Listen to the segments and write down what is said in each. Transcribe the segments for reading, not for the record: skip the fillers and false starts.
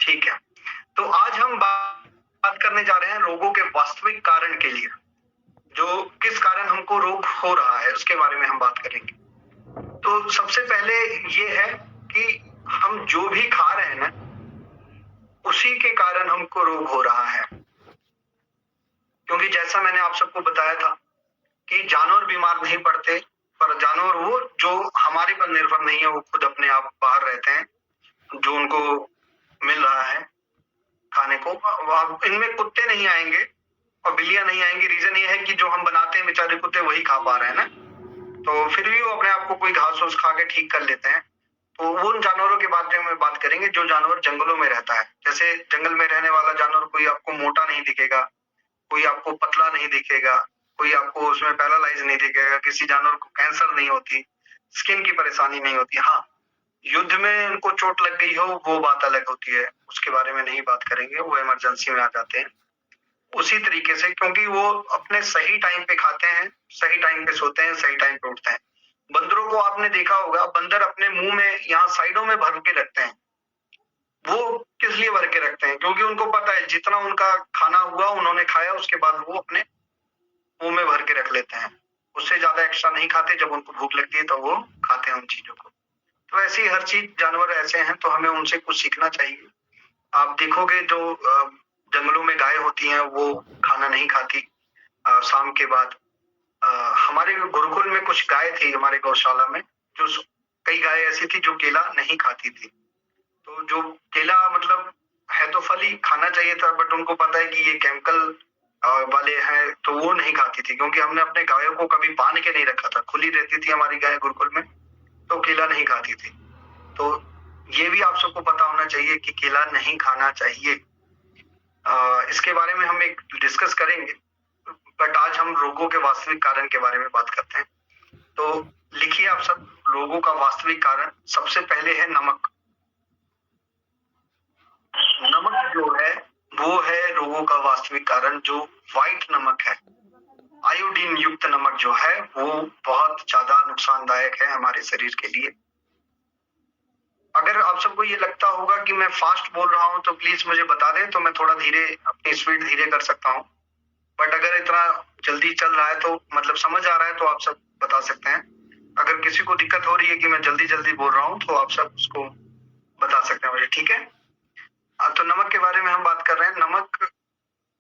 ठीक है। तो आज हम बात करने जा रहे हैं रोगों के वास्तविक कारण के लिए। जो किस कारण हमको रोग हो रहा है उसके बारे में हम बात करेंगे। तो सबसे पहले ये है कि हम जो भी खा रहे हैं ना, उसी के कारण हमको रोग हो रहा है। क्योंकि जैसा मैंने आप सबको बताया था कि जानवर बीमार नहीं पड़ते, पर जानवर वो जो हमारे पर निर्भर नहीं है, वो खुद अपने आप बाहर रहते हैं, जो उनको मिल रहा है खाने को। अब इनमें कुत्ते नहीं आएंगे और बिल्लियां नहीं आएंगी। रीजन ये है कि जो हम बनाते हैं बेचारे कुत्ते वही खा पा रहे हैं ना, तो फिर भी वो अपने आप को कोई घास फूस खा के ठीक कर लेते हैं। तो वो उन जानवरों के बारे में बात करेंगे जो जानवर जंगलों में रहता है। जैसे जंगल में रहने वाला जानवर कोई आपको मोटा नहीं दिखेगा, कोई आपको पतला नहीं दिखेगा, कोई आपको उसमें पैरालाइज नहीं दिखेगा, किसी जानवर को कैंसर नहीं होती, स्किन की परेशानी नहीं होती। हाँ, युद्ध में उनको चोट लग गई हो वो बात अलग होती है, उसके बारे में नहीं बात करेंगे, वो इमरजेंसी में आ जाते हैं। उसी तरीके से क्योंकि वो अपने सही टाइम पे खाते हैं, सही टाइम पे सोते हैं, सही टाइम पे उठते हैं। बंदरों को आपने देखा होगा, बंदर अपने मुंह में यहाँ साइडों में भर के रखते हैं। वो किस लिए भर के रखते हैं? क्योंकि उनको पता है जितना उनका खाना हुआ उन्होंने खाया, उसके बाद वो अपने मुंह में भर के रख लेते हैं। उससे ज्यादा एक्स्ट्रा नहीं खाते। जब उनको भूख लगती है तो वो खाते हैं उन चीजों को। तो ऐसी हर चीज जानवर ऐसे हैं, तो हमें उनसे कुछ सीखना चाहिए। आप देखोगे जो जंगलों में गाय होती हैं वो खाना नहीं खाती शाम के बाद। हमारे गुरुकुल में कुछ गाय थी हमारे गौशाला में, जो कई गाय ऐसी थी जो केला नहीं खाती थी। तो जो केला मतलब है तो फल ही खाना चाहिए था, बट उनको पता है कि ये केमिकल वाले हैं, तो वो नहीं खाती थी। क्योंकि हमने अपने गायों को कभी बांध के नहीं रखा था, खुली रहती थी हमारी गाय गुरुकुल में, तो केला नहीं खाती थी। तो ये भी आप सबको पता होना चाहिए कि केला नहीं खाना चाहिए। इसके बारे में हम एक डिस्कस करेंगे, बट आज हम रोगों के वास्तविक कारण के बारे में बात करते हैं। तो लिखिए आप सब, रोगों का वास्तविक कारण सबसे पहले है नमक। नमक जो है वो है रोगों का वास्तविक कारण। जो व्हाइट नमक है, आयोडीन युक्त नमक जो है, वो बहुत ज्यादा नुकसानदायक है हमारे शरीर के लिए। अगर आप सबको ये लगता होगा कि मैं फास्ट बोल रहा हूँ तो प्लीज मुझे बता दें, तो मैं थोड़ा धीरे अपनी स्पीड धीरे कर सकता हूँ। बट अगर इतना जल्दी चल रहा है तो मतलब समझ आ रहा है तो आप सब बता सकते हैं। अगर किसी को दिक्कत हो रही है कि मैं जल्दी जल्दी बोल रहा हूँ तो आप सब उसको बता सकते हैं मुझे, ठीक है? तो नमक के बारे में हम बात कर रहे हैं। नमक,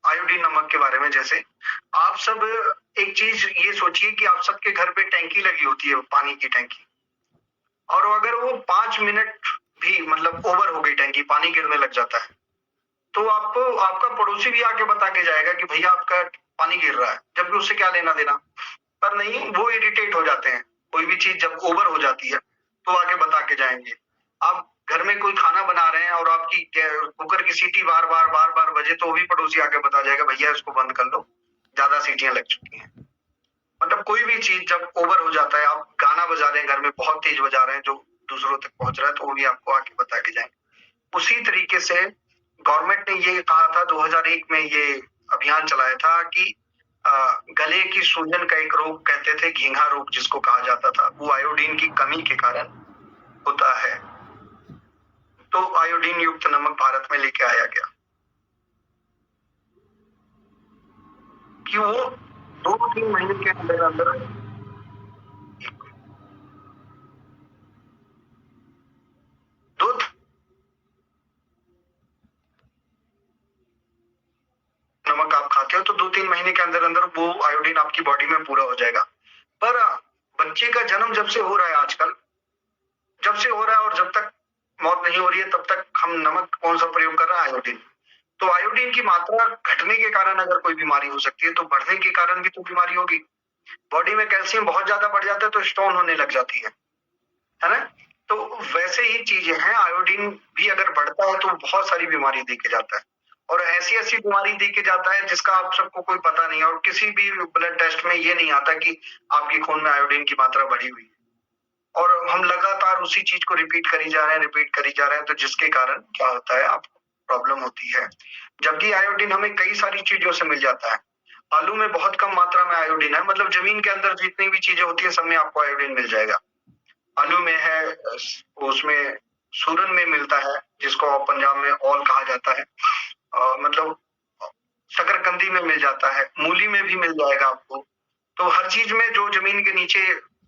आयोडीन नमक के बारे में। जैसे आप सब एक चीज ये सोचिए कि आप सबके घर पे टैंकी लगी होती है, पानी की टैंकी, और अगर वो 5 मिनट भी मतलब ओवर हो गई टैंकी, पानी गिरने लग जाता है, तो आपको आपका पड़ोसी भी आके बता के जाएगा कि भैया आपका पानी गिर रहा है, जबकि उससे क्या लेना देना। पर नहीं, वो इरिटेट हो जाते हैं। कोई भी चीज जब ओवर हो जाती है तो आके बता के जाएंगे। आप घर में कोई खाना बना रहे हैं और आपकी कुकर की सीटी बार बार बजे, तो भी पड़ोसी आके बता जाएगा भैया इसको बंद कर लो, ज्यादा सीटियां लग चुकी हैं। मतलब कोई भी चीज जब ओवर हो जाता है, आप गाना बजा रहे हैं घर में, बहुत तेज बजा रहे हैं जो दूसरों तक पहुंच रहा है, तो वो भी आपको आके बता के जाएंगे। उसी तरीके से गवर्नमेंट ने ये कहा था 2001 में, ये अभियान चलाया था कि गले की सूजन का एक रोग कहते थे, घींघा रोग जिसको कहा जाता था, वो आयोडीन की कमी के कारण होता है। तो आयोडीन युक्त नमक भारत में लेके आया गया कि वो 2-3 महीने के अंदर अंदर दो नमक आप खाते हो तो 2-3 महीने के अंदर अंदर वो आयोडीन आपकी बॉडी में पूरा हो जाएगा। पर बच्चे का जन्म जब से हो रहा है आजकल, जब से हो रहा है और जब तक मौत नहीं हो रही है तब तक हम नमक कौन सा प्रयोग कर रहा है? आयोडीन। तो आयोडीन की मात्रा घटने के कारण अगर कोई बीमारी हो सकती है, तो बढ़ने के कारण भी तो बीमारी होगी। बॉडी में कैल्शियम बहुत ज्यादा बढ़ जाता है तो स्टोन होने लग जाती है ना? तो वैसे ही चीजें हैं, आयोडीन भी अगर बढ़ता है तो बहुत सारी बीमारी दे के जाता है, और ऐसी ऐसी बीमारी दे के जाता है जिसका आप सबको कोई पता नहीं है, और किसी भी ब्लड टेस्ट में ये नहीं आता कि आपके खून में आयोडीन की मात्रा बढ़ी हुई है। और हम लगातार उसी चीज को रिपीट करी जा रहे हैं, रिपीट करी जा रहे हैं, तो जिसके कारण क्या होता है, आपको प्रॉब्लम होती है। जबकि आयोडीन हमें कई सारी चीजों से मिल जाता है। आलू में बहुत कम मात्रा में आयोडीन है, मतलब जमीन के अंदर जितनी भी चीजें होती है सब में आपको आयोडीन मिल जाएगा। आलू में है, उसमें सूरन में मिलता है, जिसको पंजाब में औल कहा जाता है, मतलब शकरकंदी में मिल जाता है, मूली में भी मिल जाएगा आपको। तो हर चीज में जो जमीन के नीचे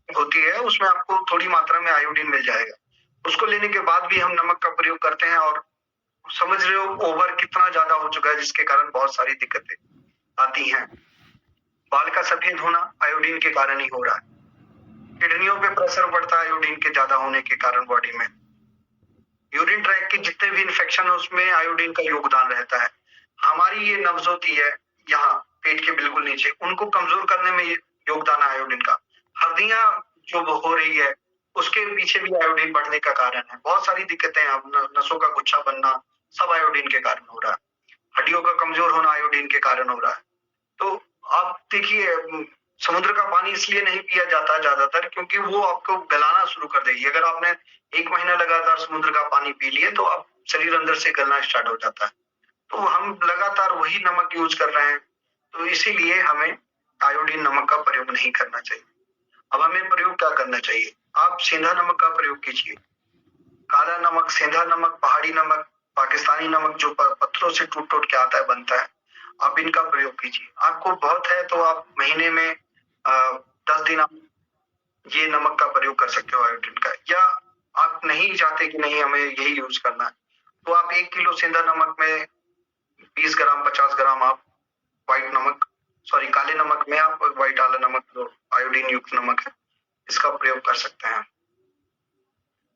होती है उसमें आपको थोड़ी मात्रा में आयोडीन मिल जाएगा। उसको लेने के बाद भी हम नमक का प्रयोग करते हैं, और समझ रहे हो ओवर कितना ज्यादा हो चुका है, जिसके कारण बहुत सारी दिक्कतें आती हैं। बाल का सफेद होना आयोडीन के कारण ही हो रहा है। किडनियों पे प्रेशर बढ़ता है आयोडीन के ज्यादा होने के कारण बॉडी में। यूरिन ट्रैक के जितने भी इन्फेक्शन है उसमें आयोडीन का योगदान रहता है। हमारी ये नब्ज होती है यहाँ पेट के बिल्कुल नीचे, उनको कमजोर करने में योगदान है आयोडीन का। हड्डियां जो हो रही है उसके पीछे भी आयोडीन बढ़ने का कारण है। बहुत सारी दिक्कतें हैं, नसों का गुच्छा बनना सब आयोडीन के कारण हो रहा है। हड्डियों का कमजोर होना आयोडीन के कारण हो रहा है। तो आप देखिए, समुद्र का पानी इसलिए नहीं पिया जाता ज्यादातर क्योंकि वो आपको गलाना शुरू कर देगी। अगर आपने 1 महीना लगातार समुद्र का पानी पी लिए तो आप शरीर अंदर से गलना स्टार्ट हो जाता है। तो हम लगातार वही नमक यूज कर रहे हैं, तो इसीलिए हमें आयोडीन नमक का प्रयोग नहीं करना चाहिए। अब हमें प्रयोग क्या करना चाहिए? आप सेंधा नमक का प्रयोग कीजिए। काला नमक, सेंधा नमक, पहाड़ी नमक, पाकिस्तानी नमक जो पत्थरों से टूट टूट के आता है, बनता है, आप इनका प्रयोग कीजिए। आपको बहुत है तो आप महीने में 10 दिन आप ये नमक का प्रयोग कर सकते हो आयोडीन का। या आप नहीं चाहते कि नहीं हमें यही यूज करना है, तो आप 1 किलो सेंधा नमक में 20 ग्राम 50 ग्राम आप व्हाइट नमक, सॉरी काले नमक में आप व्हाइट वाला नमक जो आयोडीन युक्त नमक है इसका प्रयोग कर सकते हैं।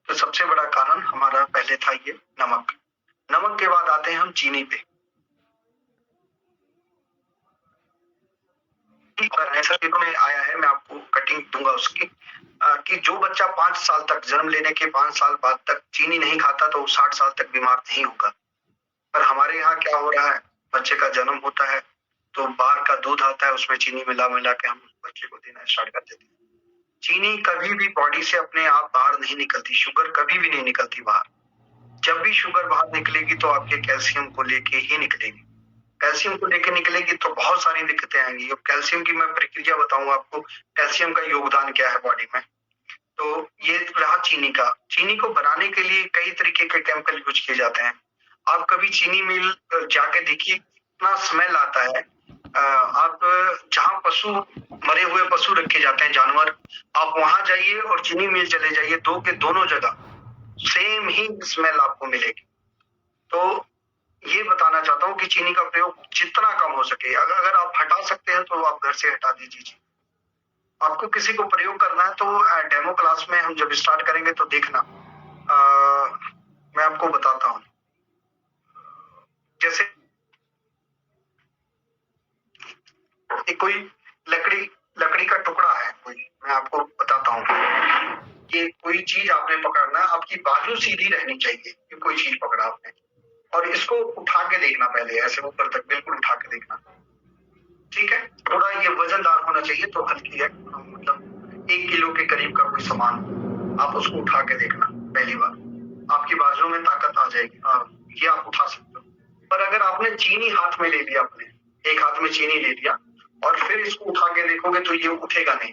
तो सबसे बड़ा कारण हमारा पहले था ये नमक। नमक के बाद आते हैं हम चीनी पे। सर्टिफिकेट में आया है, मैं आपको कटिंग दूंगा उसकी, कि जो बच्चा 5 साल तक, जन्म लेने के 5 साल बाद तक चीनी नहीं खाता तो 60 साल तक बीमार नहीं होगा। पर हमारे यहाँ क्या हो रहा है, बच्चे का जन्म होता है तो बाहर का दूध आता है, उसमें चीनी मिला मिला के हम बच्चे को देना स्टार्ट कर देते हैं। चीनी कभी भी बॉडी से अपने आप बाहर नहीं निकलती, शुगर कभी भी नहीं निकलती बाहर। जब भी शुगर बाहर निकलेगी तो आपके कैल्शियम को लेके ही निकलेगी। कैल्शियम को लेके निकलेगी तो बहुत सारी दिक्कतें आएंगी। अब कैल्शियम की मैं प्रक्रिया बताऊंगा आपको, कैल्शियम का योगदान क्या है बॉडी में। तो ये रहा चीनी का। चीनी को बनाने के लिए कई तरीके के केमिकल यूज किए जाते हैं। आप कभी चीनी मिल जाके देखिए, इतना स्मेल आता है। आप जहाँ पशु, मरे हुए पशु रखे जाते हैं, जानवर, आप वहां जाइए और चीनी मिल चले जाइए, दो के दोनों जगह सेम ही स्मेल आपको मिलेगी। तो ये बताना चाहता हूँ कि चीनी का प्रयोग जितना कम हो सके, अगर आप हटा सकते हैं तो आप घर से हटा दीजिए। आपको किसी को प्रयोग करना है तो डेमो क्लास में हम जब स्टार्ट करेंगे तो देखना, मैं आपको बताता हूँ। जैसे कोई लकड़ी का टुकड़ा है कोई, मैं आपको बताता हूँ कि कोई चीज आपने पकड़ना है, आपकी बाजू सीधी रहनी चाहिए कि कोई चीज पकड़ा आपने, और इसको उठा के देखना, पहले ऐसे ऊपर तक बिल्कुल उठा के देखना, ठीक है। थोड़ा ये वजनदार होना चाहिए, तो हल्की है, मतलब 1 किलो के करीब का कोई सामान, आप उसको उठा के देखना पहली बार, आपकी बाजू में ताकत आ जाएगी। ये आप उठा सकते हो। पर अगर आपने चीनी हाथ में ले लिया, अपने एक हाथ में चीनी ले लिया और फिर इसको उठा के देखोगे तो ये उठेगा नहीं,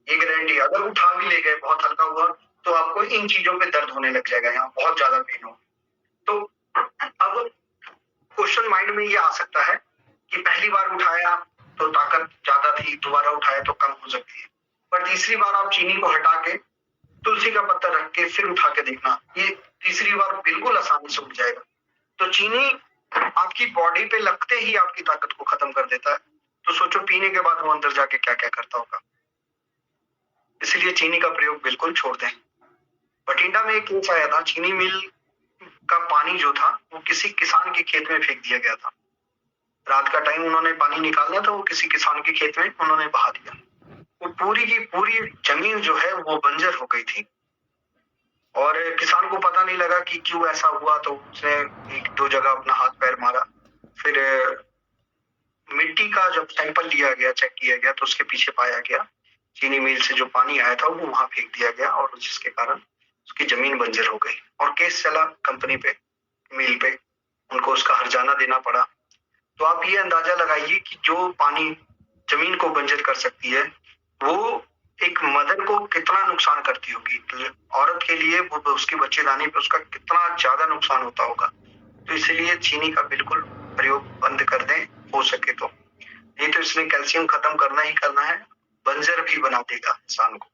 ये गारंटी। अगर उठा भी ले गए, बहुत हल्का हुआ, तो आपको इन चीजों पे दर्द होने लग जाएगा, यहाँ बहुत ज्यादा पेन हो। तो अब क्वेश्चन माइंड में ये आ सकता है कि पहली बार उठाया तो ताकत ज्यादा थी, दोबारा उठाया तो कम हो सकती है, पर तीसरी बार आप चीनी को हटा के तुलसी का पत्ता रख के फिर उठा के देखना, ये तीसरी बार बिल्कुल आसानी से उठ जाएगा। तो चीनी आपकी बॉडी पे लगते ही आपकी ताकत को खत्म कर देता है। तो सोचो पीने के बाद वो अंदर जाके क्या क्या करता होगा। इसलिए चीनी का प्रयोग बिल्कुल छोड़ दें। बठिंडा में एक केस आया था, चीनी मिल का पानी जो था वो किसी किसान के खेत में फेंक दिया गया था। रात का टाइम उन्होंने पानी निकालना था, वो किसी किसान के खेत में उन्होंने बहा दिया। वो पूरी की पूरी जमीन जो है वो बंजर हो गई थी, और किसान को पता नहीं लगा कि क्यों ऐसा हुआ। तो उसने 1-2 जगह अपना हाथ पैर मारा, फिर मिट्टी का जब सैंपल लिया गया, चेक किया गया, तो उसके पीछे पाया गया चीनी मिल से जो पानी आया था वो वहां फेंक दिया गया, और जिसके कारण उसकी जमीन बंजर हो गई। और केस चला कंपनी पे, मिल पे, उनको उसका हर्जाना देना पड़ा। तो आप ये अंदाजा लगाइए कि जो पानी जमीन को बंजर कर सकती है वो एक मदर को कितना नुकसान करती होगी, औरत के लिए वो उसकी बच्चेदानी पे उसका कितना ज्यादा नुकसान होता होगा। तो इसलिए चीनी का बिल्कुल प्रयोग बंद कर दें हो सके तो, नहीं तो इसमें कैल्शियम खत्म करना ही करना है, बंजर भी बना देगा इंसान को।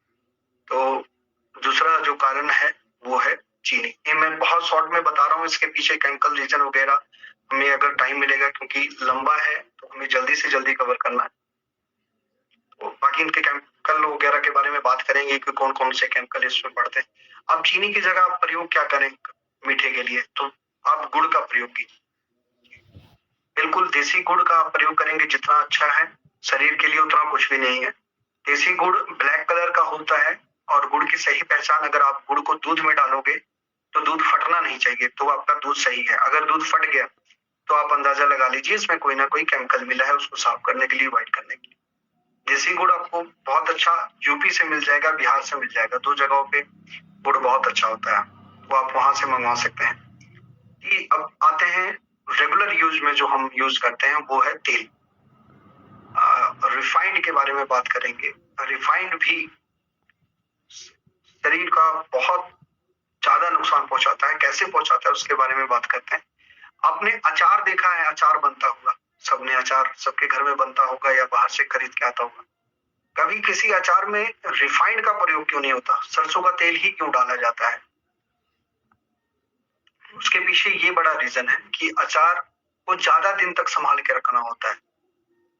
तो दूसरा जो कारण है वो है चीनी। ये मैं बहुत शॉर्ट में बता रहा हूँ, इसके पीछे केमिकल रीजन वगैरह हमें अगर टाइम मिलेगा, क्योंकि लंबा है तो हमें जल्दी से जल्दी कवर करना है। तो बाकी इनके केमिकल वगैरह के बारे में बात करेंगे कि कौन कौन से केमिकल इसमें पड़ते हैं। अब चीनी की जगह आप प्रयोग क्या करें मीठे के लिए, तो आप गुड़ का प्रयोग कीजिए। बिल्कुल देसी गुड़ का आप प्रयोग करेंगे जितना अच्छा है, शरीर के लिए उतना कुछ भी नहीं है। देसी गुड़ ब्लैक कलर का होता है, और गुड़ की सही पहचान, अगर आप गुड़ को दूध में डालोगे तो दूध फटना नहीं चाहिए, तो आपका दूध सही है। अगर दूध फट गया तो आप अंदाजा लगा लीजिए इसमें कोई ना कोई केमिकल मिला है, उसको साफ करने के लिए, व्हाइट करने के लिए। देसी गुड़ आपको बहुत अच्छा यूपी से मिल जाएगा, बिहार से मिल जाएगा, 2 जगहों पे गुड़ बहुत अच्छा होता है, वो आप वहां से मंगवा सकते हैं। कि अब आते हैं रेगुलर यूज में जो हम यूज करते हैं वो है तेल। रिफाइंड के बारे में बात करेंगे। रिफाइंड भी शरीर का बहुत ज्यादा नुकसान पहुंचाता है। कैसे पहुंचाता है उसके बारे में बात करते हैं। आपने अचार देखा है, अचार बनता हुआ, सबने अचार सबके घर में बनता होगा या बाहर से खरीद के आता होगा। कभी किसी अचार में रिफाइंड का प्रयोग क्यों नहीं होता, सरसों का तेल ही क्यों डाला जाता है? उसके पीछे ये बड़ा रीजन है कि अचार को ज्यादा दिन तक संभाल के रखना होता है,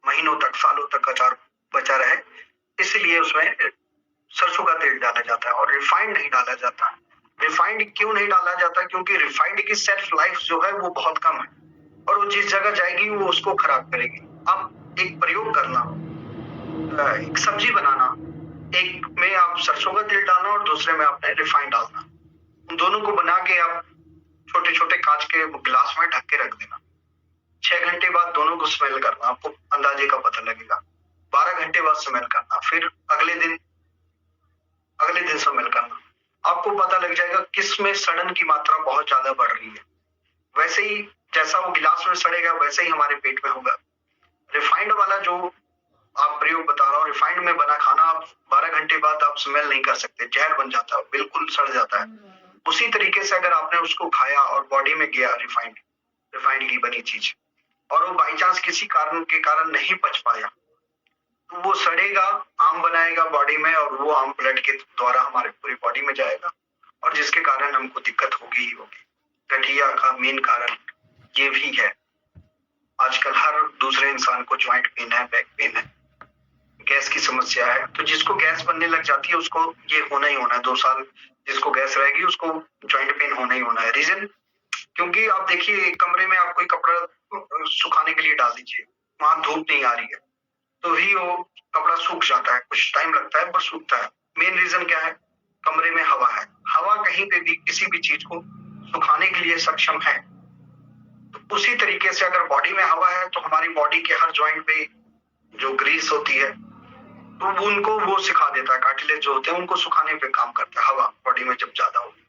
महीनों तक, सालों तक अचार बचा रहे, इसलिए उसमें सरसों का तेल डाला जाता है और रिफाइंड नहीं डाला जाता। रिफाइंड क्यों नहीं डाला जाता? क्योंकि रिफाइंड की सेल्फ लाइफ जो है वो बहुत कम है, और वो जिस जगह जाएगी वो उसको खराब करेगी। अब एक प्रयोग करना, एक सब्जी बनाना, एक में आप सरसों का तेल डालना और दूसरे में आपने रिफाइंड डालना, उन दोनों को बना के आप छोटे छोटे कांच के गिलास में ढक के रख देना। 6 घंटे बाद दोनों को स्मेल करना, आपको अंदाजे का पता लगेगा। 12 घंटे बाद स्मेल करना, फिर अगले दिन स्मेल करना, आपको पता लग जाएगा किस में सड़न की मात्रा बहुत ज्यादा बढ़ रही है। वैसे ही जैसा वो गिलास में सड़ेगा वैसे ही हमारे पेट में होगा। रिफाइंड वाला जो आप प्रयोग बता रहा हूँ, रिफाइंड में बना खाना आप 12 घंटे बाद आप स्मेल नहीं कर सकते, जहर बन जाता है, बिल्कुल सड़ जाता है। उसी तरीके से अगर आपने उसको खाया और बॉडी में गया रिफाइंड की बनी चीज, और वो बाई चांस किसी कारण के कारण नहीं पच पाया, तो वो सड़ेगा, आम बनाएगा बॉडी में, और वो आम ब्लड के द्वारा हमारे पूरी बॉडी में जाएगा, और जिसके कारण हमको दिक्कत होगी ही होगी। गठिया का मेन कारण ये भी है। आजकल हर दूसरे इंसान को ज्वाइंट पेन है, बैक पेन है, गैस की समस्या है। तो जिसको गैस बनने लग जाती है उसको ये होना ही होना है। 2 साल जिसको गैस रहेगी उसको ज्वाइंट पेन होना ही होना है। रीजन, क्योंकि आप देखिए कमरे में आप कोई कपड़ा सुखाने के लिए डाल दीजिए, वहां धूप नहीं आ रही है, तो ही वो कपड़ा सूख जाता है, कुछ टाइम लगता है पर सूखता है। मेन रीजन क्या है? कमरे में हवा है। हवा कहीं पे भी किसी भी चीज को सुखाने के लिए सक्षम है। तो उसी तरीके से अगर बॉडी में हवा है तो हमारी बॉडी के हर जॉइंट पे जो ग्रीस होती है तो उनको वो सिखा देता है, कार्टिलेज जो होते हैं उनको सुखाने पे काम करता है हवा बॉडी में जब ज्यादा होगी।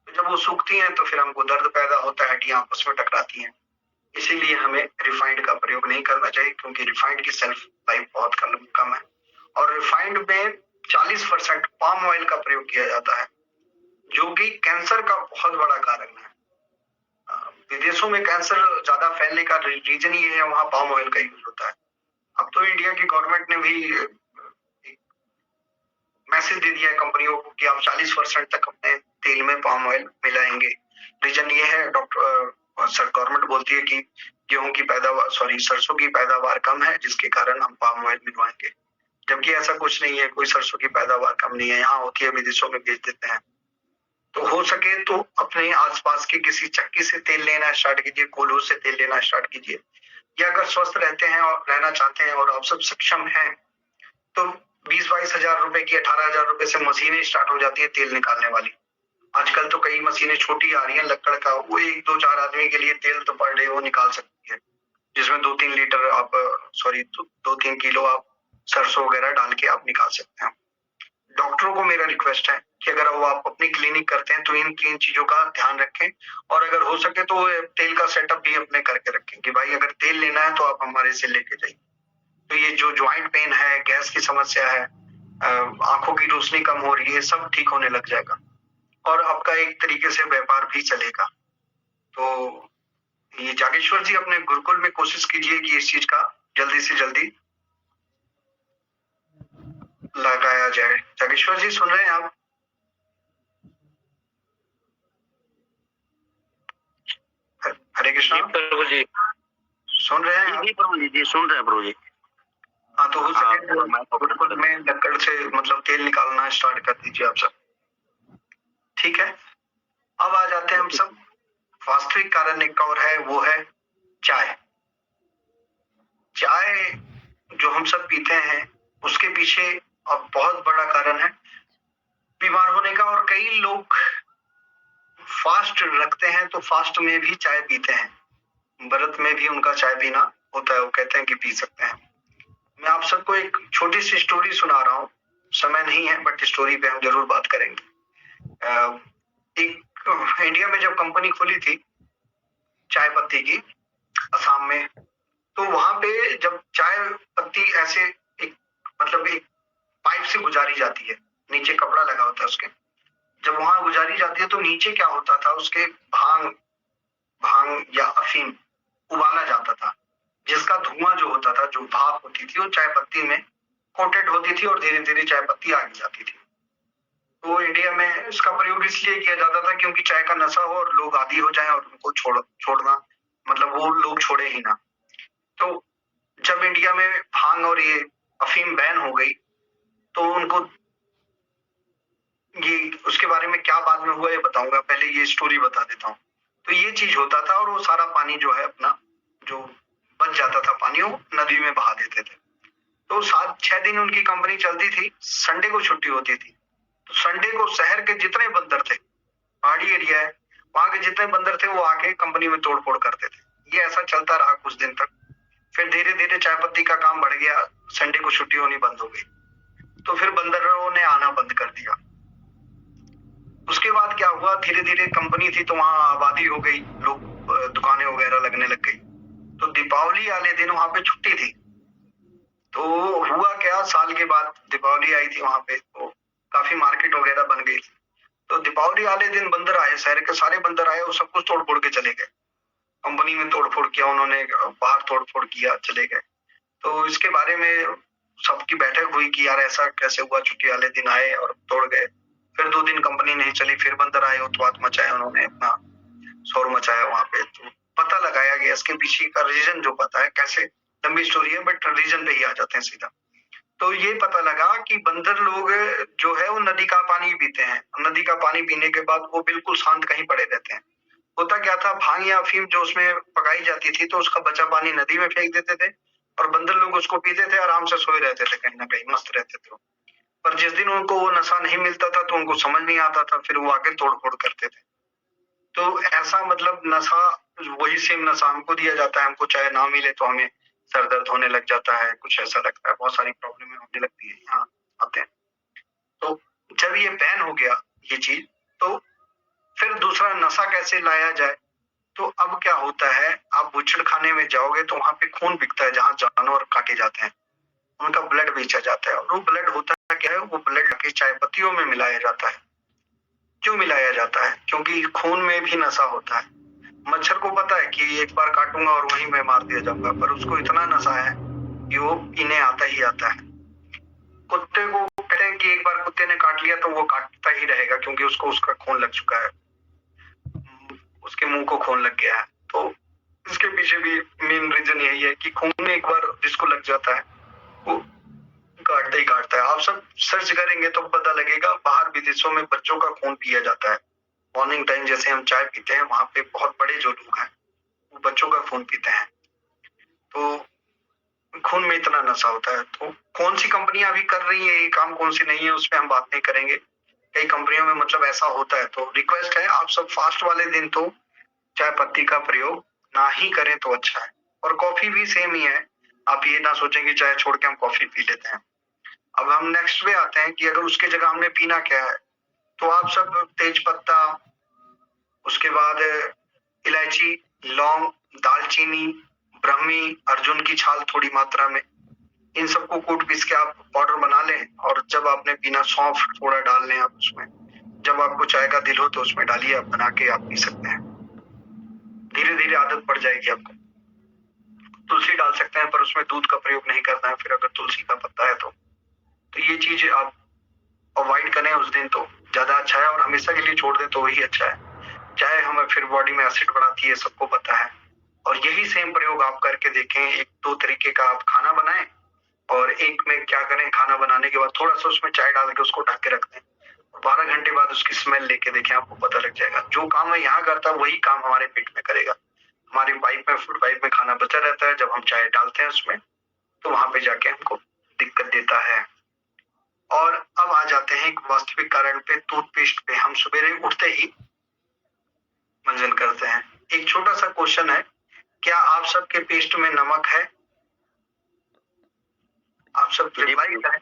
तो जब वो सूखती हैं तो फिर हमको दर्द पैदा होता है, हड्डियां आपस में टकराती हैं। इसीलिए हमें रिफाइंड का प्रयोग नहीं करना चाहिए, क्योंकि रिफाइंड की सेल्फ लाइफ बहुत कम है। और रिफाइंड में 40% पाम ऑयल का प्रयोग किया जाता है, जो कि कैंसर का बहुत बड़ा कारण है। विदेशों में कैंसर ज्यादा फैलने का रीजन ये है, वहां पाम ऑयल का यूज होता है। अब तो इंडिया की गवर्नमेंट ने भी मैसेज दे दिया है कंपनियों को कि आप 40% तक अपने तेल में पाम ऑयल मिलाएंगे। रीजन ये है, गवर्नमेंट बोलती है कि गेहूं की पैदावार, सरसों की पैदावार कम है, जिसके कारण हम पाम ऑयल मिलवाएंगे। जबकि ऐसा कुछ नहीं है, कोई सरसों की पैदावार कम नहीं है, यहाँ होती है, विदेशों में बेच देते हैं। तो हो सके तो अपने आसपास के किसी चक्की से तेल लेना स्टार्ट कीजिए, कोल्हू से तेल लेना स्टार्ट कीजिए। या अगर स्वस्थ रहते हैं और रहना चाहते हैं और आप सब सक्षम हैं, तो 20-22 हजार रुपए की, 18 हजार रुपए से मशीनें स्टार्ट हो जाती है तेल निकालने वाली। आजकल तो कई मशीनें छोटी आ रही हैं लक्कड़ का, वो 1-2-4 आदमी के लिए तेल तो पर डे वो निकाल सकती है, जिसमें 2-3 लीटर आप 2-3 किलो आप सरसों वगैरह डाल के आप निकाल सकते हैं। डॉक्टरों को मेरा रिक्वेस्ट है कि अगर वो आप अपनी क्लिनिक करते हैं तो इन 3 चीजों का ध्यान रखें, और अगर हो सके तो तेल का सेटअप भी अपने करके रखें कि भाई अगर तेल लेना है तो आप हमारे से लेके जाइए। तो ये जो ज्वाइंट पेन है, गैस की समस्या है, आंखों की रोशनी कम हो रही है, सब ठीक होने लग जाएगा और आपका एक तरीके से व्यापार भी चलेगा। तो ये जागेश्वर जी अपने गुरुकुल में कोशिश कीजिए कि इस चीज का जल्दी से जल्दी लगाया जाए। जागेश्वर जी सुन रहे हैं आप? हरे कृष्णा प्रभु जी, सुन रहे हैं आप? जी प्रभु जी, सुन रहे हैं प्रभु जी। हाँ, तो हो सके गुरुकुल में लकड़ से मतलब तेल निकालना स्टार्ट कर दीजिए आप सब, ठीक है? अब आ जाते हैं हम सब वास्तविक कारण एक और है, वो है चाय। चाय जो हम सब पीते हैं उसके पीछे अब बहुत बड़ा कारण है बीमार होने का। और कई लोग फास्ट रखते हैं तो फास्ट में भी चाय पीते हैं, व्रत में भी उनका चाय पीना होता है, वो कहते हैं कि पी सकते हैं। मैं आप सबको एक छोटी सी स्टोरी सुना रहा हूँ, समय नहीं है बट स्टोरी पे हम जरूर बात करेंगे। एक इंडिया में जब कंपनी खुली थी चाय पत्ती की असम में, तो वहां पे जब चाय पत्ती ऐसे एक मतलब एक पाइप से गुजारी जाती है, नीचे कपड़ा लगा होता है उसके, जब वहां गुजारी जाती है तो नीचे क्या होता था, उसके भांग भांग या अफीम उबाला जाता था, जिसका धुआं जो होता था, जो भाप होती थी, वो चाय पत्ती में कोटेड होती थी और धीरे धीरे चाय पत्ती आगे जाती थी। तो इंडिया में इसका प्रयोग इसलिए किया जाता था क्योंकि चाय का नशा हो और लोग आदी हो जाएं और उनको छोड़ना मतलब वो लोग छोड़े ही ना। तो जब इंडिया में भांग और ये अफीम बैन हो गई तो उनको ये उसके बारे में क्या बाद में हुआ ये बताऊंगा, पहले ये स्टोरी बता देता हूँ। तो ये चीज होता था और वो सारा पानी जो है अपना जो बच जाता था पानी वो नदी में बहा देते थे। तो 7-6 दिन उनकी कंपनी चलती थी, संडे को छुट्टी होती थी। तो संडे को शहर के जितने बंदर थे, पहाड़ी एरिया है, वहां के जितने बंदर थे वो आके कंपनी में तोड़ फोड़ करते थे। ये ऐसा चलता रहा कुछ दिन तक। फिर धीरे धीरे चाय पत्ती का काम बढ़ गया, संडे को छुट्टी होनी बंद हो गई, तो फिर बंदरों ने आना बंद कर दिया। उसके बाद क्या हुआ, धीरे धीरे कंपनी थी तो वहां आबादी हो गई, लोग दुकानें वगैरह लगने लग गई। तो दीपावली वाले दिन वहां पे छुट्टी थी। तो हुआ क्या, साल के बाद दीपावली आई थी वहां पे, तो काफी मार्केट वगैरह बन गई थी। तो दीपावली वाले दिन बंदर आए, शहर के सारे बंदर आए, वो सब कुछ तोड़ फोड़ के चले गए। कंपनी में तोड़ फोड़ किया उन्होंने, बाहर तोड़ फोड़ किया, चले गए। तो इसके बारे में सबकी बैठक हुई कि यार ऐसा कैसे हुआ, छुट्टी वाले दिन आए और तोड़ गए। फिर 2 दिन कंपनी नहीं चली, फिर बंदर आए, उत्पात मचाया उन्होंने, अपना शोर मचाया वहां पे। तो पता लगाया गया इसके पीछे का रीजन, जो पता है कैसे, लंबी स्टोरी है बट रीजन पे ही आ जाते हैं सीधा। तो ये पता लगा कि बंदर लोग जो है वो नदी का पानी पीते हैं। नदी का पानी पीने के बाद वो बिल्कुल शांत कहीं पड़े रहते हैं। होता क्या था, भांग या अफीम जो उसमें पकाई जाती थी तो उसका बचा पानी नदी में फेंक देते थे और बंदर लोग उसको पीते थे, आराम से सोए रहते थे, कहीं ना कहीं मस्त रहते थे। पर जिस दिन उनको वो नशा नहीं मिलता था तो उनको समझ नहीं आता था, फिर वो आके तोड़ फोड़ करते थे। तो ऐसा मतलब नशा, वही सेम नशा हमको दिया जाता है, हमको चाहे ना मिले तो हमें सर दर्द होने लग जाता है, कुछ ऐसा लगता है, बहुत सारी प्रॉब्लम होने लगती है, यहाँ आते हैं। तो जब ये बैन हो गया ये चीज, तो फिर दूसरा नशा कैसे लाया जाए। तो अब क्या होता है, आप बुच्चड़ खाने में जाओगे तो वहां पे खून बिकता है, जहाँ जानवर काटे जाते हैं उनका ब्लड बेचा जाता है। और वो ब्लड होता क्या है, वो ब्लड के चाय पत्तियों में मिलाया जाता है। क्यों मिलाया जाता है, क्योंकि खून में भी नशा होता है। मच्छर को पता है कि एक बार काटूंगा और वहीं मैं मार दिया जाऊंगा, पर उसको इतना नशा है कि वो पीने आता ही आता है। कुत्ते को कहते हैं कि एक बार कुत्ते ने काट लिया तो वो काटता ही रहेगा, क्योंकि उसको उसका खून लग चुका है, उसके मुंह को खून लग गया है। तो इसके पीछे भी मेन रीजन यही है कि खून एक बार जिसको लग जाता है वो काटता ही काटता है। आप सब सर्च करेंगे तो पता लगेगा, बाहर विदेशों में बच्चों का खून पिया जाता है। मॉर्निंग टाइम जैसे हम चाय पीते हैं, वहां पे बहुत बड़े जो लोग हैं वो बच्चों का खून पीते हैं। तो खून में इतना नशा होता है। तो कौन सी कंपनियां अभी कर रही है ये काम, कौन सी नहीं है, उस पर हम बात नहीं करेंगे। कई कंपनियों में मतलब ऐसा होता है। तो रिक्वेस्ट है, आप सब फास्ट वाले दिन तो चाय पत्ती का प्रयोग ना ही करें तो अच्छा है। और कॉफी भी सेम ही है, आप ये ना सोचें कि चाय छोड़ के हम कॉफी पी लेते हैं। अब हम नेक्स्ट पे आते हैं कि अगर उसके जगह हमने पीना क्या है, तो आप सब तेज पत्ता, उसके बाद इलायची, लौंग, दालचीनी, ब्राह्मी, अर्जुन की छाल थोड़ी मात्रा में, इन सबको कूट पीस के आप पाउडर बना लें, और जब आपने पीना, सौंफ थोड़ा डाल लें आप उसमें। जब आपको चाय का दिल हो तो उसमें डालिए, आप बना के आप पी सकते हैं। धीरे धीरे आदत पड़ जाएगी आपको। तुलसी डाल सकते हैं, पर उसमें दूध का प्रयोग नहीं करना है। फिर अगर तुलसी का पत्ता है तो ये चीज आप अवॉइड करें उस दिन तो ज्यादा अच्छा है, और हमेशा के लिए छोड़ दें तो वही अच्छा है। चाहे हमें फिर बॉडी में एसिड बढ़ाती है, सबको पता है। और यही सेम प्रयोग आप करके देखें। एक दो तरीके का आप खाना बनाएं, और एक में क्या करें, खाना बनाने के बाद थोड़ा सा उसमें चाय डाल के उसको ढक के रख दें, और 12 घंटे बाद उसकी स्मेल लेके देखें, आपको पता लग जाएगा। जो काम मैं यहाँ करता हूँ वही काम हमारे पेट में करेगा। हमारी पाइप में, फूड पाइप में खाना बचा रहता है, जब हम चाय डालते हैं उसमें तो वहां पे जाके हमको दिक्कत देता है। और अब आ जाते हैं एक वास्तविक कारण पे, टूथपेस्ट पे। हम सवेरे उठते ही मंजन करते हैं। एक छोटा सा क्वेश्चन है, क्या आप सबके पेस्ट में नमक है? आप सब रिप्लाई करें।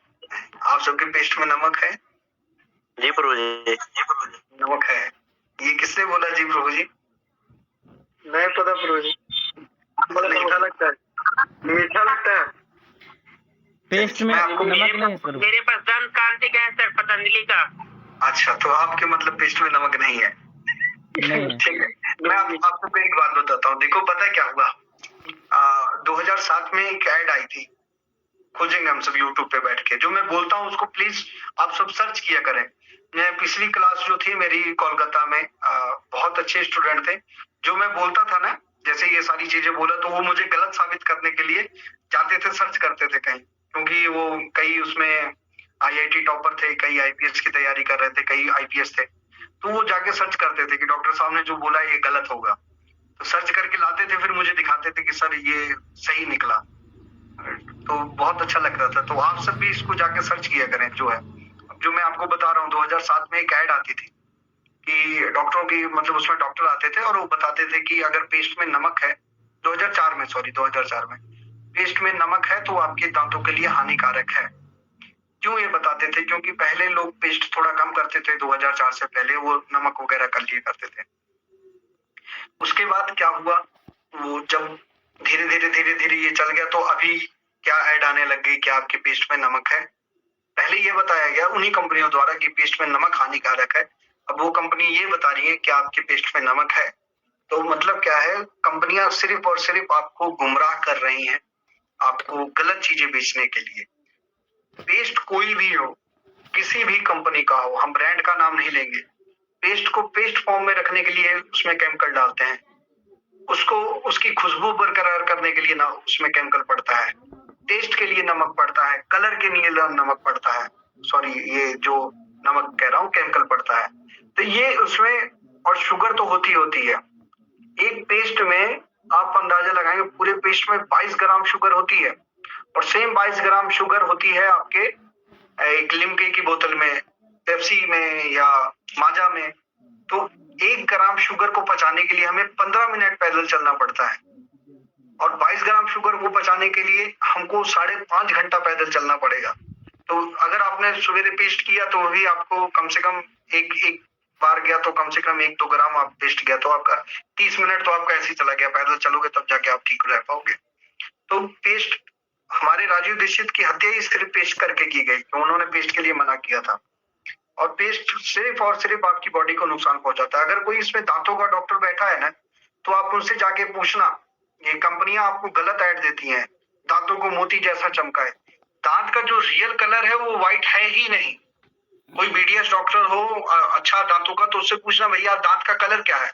आप सबके पेस्ट में नमक है? जी प्रभु जी। नमक है। ये किसने बोला जी प्रभु जी? नहीं पता प्रभु जी। मीठा लगता है, मीठा लगता है। पेस्ट में नमक नहीं है सर। मेरे पास दंत कांति का है सर, पतंजलि का। अच्छा, तो आपके मतलब पेस्ट में नमक नहीं है। ठीक है, मैं आपको एक बात बताता हूँ। देखो पता है क्या हुआ, 2007 में एक ऐड आई थी, खोजेंगे हम सब यूट्यूब पे बैठ के। जो मैं बोलता हूँ उसको प्लीज आप सब सर्च किया करें। मैं पिछली क्लास जो थी मेरी कोलकाता में, बहुत अच्छे स्टूडेंट थे। जो मैं बोलता था ना, जैसे ये सारी चीजें बोला, तो वो मुझे गलत साबित करने के लिए जाते थे, सर्च करते थे कहीं, क्योंकि वो कई उसमें आईआईटी टॉपर थे, कई आईपीएस की तैयारी कर रहे थे, कई आईपीएस थे। तो वो जाके सर्च करते थे कि डॉक्टर साहब ने जो बोला ये गलत होगा, तो सर्च करके लाते थे, फिर मुझे दिखाते थे कि सर ये सही निकला। तो बहुत अच्छा लग रहा था। तो आप सब भी इसको जाके सर्च किया करें। जो है, जो मैं आपको बता रहा हूँ, 2007 में एक ऐड आती थी कि डॉक्टरों की, मतलब उसमें डॉक्टर आते थे और वो बताते थे कि अगर पेस्ट में नमक है, 2004 में पेस्ट में नमक है तो आपके दांतों के लिए हानिकारक है। क्यों ये बताते थे? क्योंकि पहले लोग पेस्ट थोड़ा कम करते थे, 2004 से पहले वो नमक वगैरह कर लिए करते थे। उसके बाद क्या हुआ, वो जब धीरे धीरे ये चल गया, तो अभी क्या ऐड आने लग गई कि आपके पेस्ट में नमक है। पहले ये बताया गया उन्हीं कंपनियों द्वारा कि पेस्ट में नमक हानिकारक है। अब वो कंपनी ये बता रही है कि आपके पेस्ट में नमक है। तो मतलब क्या है, कंपनियां सिर्फ और सिर्फ आपको गुमराह कर रही हैं, आपको गलत चीजें बेचने के लिए। पेस्ट कोई भी हो, किसी भी कंपनी का हो, हम ब्रांड का नाम नहीं लेंगे, पेस्ट को पेस्ट फॉर्म में रखने के लिए उसमें केमिकल डालते हैं। उसको उसकी खुशबू बरकरार करने के लिए ना उसमें केमिकल पड़ता है, टेस्ट के लिए नमक पड़ता है, कलर के लिए नमक पड़ता है, सॉरी ये जो नमक कह रहा हूँ केमिकल पड़ता है। तो ये उसमें, और शुगर तो होती है। एक पेस्ट में आप अंदाजा लगाएंगे, पूरे पेस्ट में 22 ग्राम शुगर होती है, और सेम 22 ग्राम शुगर होती है आपके एक लिम्के की बोतल में, पेप्सी में या माजा में। तो 1 ग्राम शुगर को पचाने के लिए हमें 15 मिनट पैदल चलना पड़ता है, और 22 ग्राम शुगर को पचाने के लिए हमको 5.5 घंटा पैदल चलना पड़ेगा। तो अगर आपने सवेरे पेस्ट किया तो भी आपको कम से कम एक बार गया तो कम से कम 1-2 ग्राम आप पेस्ट गया, तो आपका 30 मिनट तो आपका ऐसे ही चला गया। पैदल चलोगे तब जाके आप ठीक रह पाओगे। तो पेस्ट, हमारे राजीव दीक्षित की हत्या ही सिर्फ पेस्ट करके की गई, तो उन्होंने पेस्ट के लिए मना किया था। और पेस्ट सिर्फ और सिर्फ आपकी बॉडी को नुकसान पहुंचाता है। अगर कोई इसमें दांतों का डॉक्टर बैठा है ना, तो आप उनसे जाके पूछना, ये कंपनियां आपको गलत ऐड देती हैं, दांतों को मोती जैसा चमकाए। दांत का जो रियल कलर है वो व्हाइट है ही नहीं। कोई बीडीएस डॉक्टर हो अच्छा दांतों का, तो उससे पूछना, भैया दांत का कलर क्या है?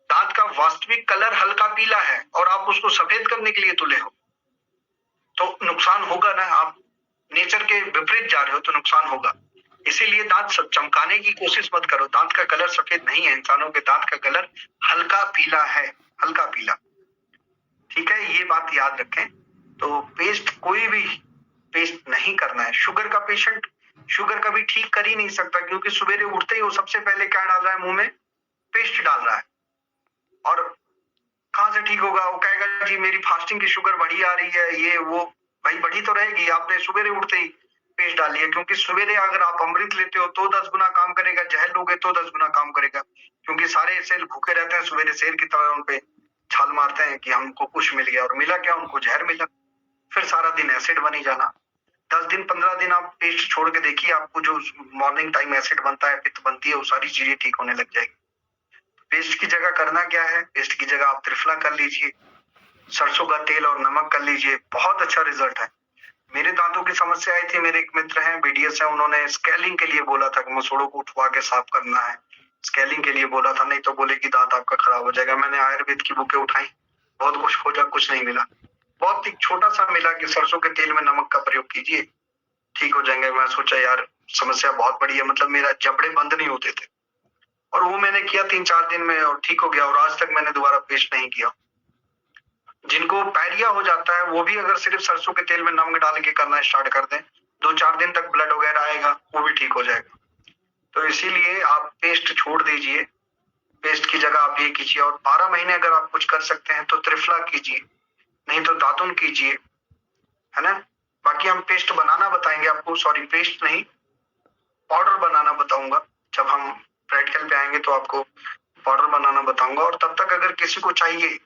दांत का वास्तविक कलर हल्का पीला है, और आप उसको सफेद करने के लिए तुले हो, तो नुकसान होगा ना। आप नेचर के विपरीत जा रहे हो तो नुकसान होगा। इसीलिए दांत चमकाने की कोशिश मत करो। दांत का कलर सफेद नहीं है, इंसानों के दांत का कलर हल्का पीला है, हल्का पीला। ठीक है, ये बात याद रखें। तो पेस्ट कोई भी पेस्ट नहीं करना है। शुगर का पेशेंट शुगर कभी ठीक कर ही नहीं सकता, क्योंकि सवेरे उठते ही वो सबसे पहले क्या डाल रहा है मुंह में? पेस्ट डाल रहा है। और कहां से ठीक होगा? वो कहेगा जी मेरी फास्टिंग की शुगर बढ़ी आ रही है, ये वो। भाई बढ़ी तो रहेगी, आपने सवेरे उठते ही पेस्ट डाल लिया। क्योंकि सवेरे अगर आप अमृत लेते हो तो 10 गुना काम करेगा, जहर लोगे तो 10 गुना काम करेगा, क्योंकि सारे सेल भूखे रहते हैं सवेरे, शेर की तरह उन पे छाल मारते हैं कि हमको कुछ मिल गया, और मिला क्या? उनको जहर मिला। फिर सारा दिन एसिड बनी जाना। 10 दिन 15 दिन आप पेस्ट छोड़ के देखिए, आपको जो मॉर्निंग टाइम एसिड बनता है, पित्त बनती है, वो सारी चीजें ठीक होने लग जाएगी। पेस्ट की जगह करना क्या है, पेस्ट की जगह आप त्रिफला कर लीजिए, सरसों का तेल और नमक कर लीजिए, बहुत अच्छा रिजल्ट है। मेरे दांतों की समस्या आई थी, मेरे एक मित्र हैं बीडीएस है, उन्होंने स्केलिंग के लिए बोला था कि मसूड़ों को उठवा के साफ करना है, स्केलिंग के लिए बोला था, नहीं तो बोले कि दांत आपका खराब हो जाएगा। मैंने आयुर्वेद की बुकें उठाई, बहुत कुछ खोजा, कुछ नहीं मिला। बहुत एक छोटा सा मिला कि सरसों के तेल में नमक का प्रयोग कीजिए, ठीक हो जाएंगे। मैं सोचा यार समस्या बहुत बड़ी है, मतलब मेरा जबड़े बंद नहीं होते थे, और वो मैंने किया 3-4 दिन में और ठीक हो गया, और आज तक मैंने दोबारा पेस्ट नहीं किया। जिनको पायरिया हो जाता है वो भी अगर सिर्फ सरसों के तेल में नमक डाल के करना स्टार्ट कर दें, 2-4 दिन तक ब्लड वगैरह आएगा, वो भी ठीक हो जाएगा। तो इसीलिए आप पेस्ट छोड़ दीजिए, पेस्ट की जगह आप ये कीजिए, और 12 महीने अगर आप कुछ कर सकते हैं तो त्रिफला कीजिए, नहीं तो दातुन कीजिए, है ना। बाकी हम पेस्ट बनाना बताएंगे आपको, सॉरी पेस्ट नहीं, पाउडर बनाना बताऊंगा। जब हम प्रैक्टिकल पे आएंगे तो आपको पाउडर बनाना बताऊंगा। और तब तक अगर किसी को चाहिए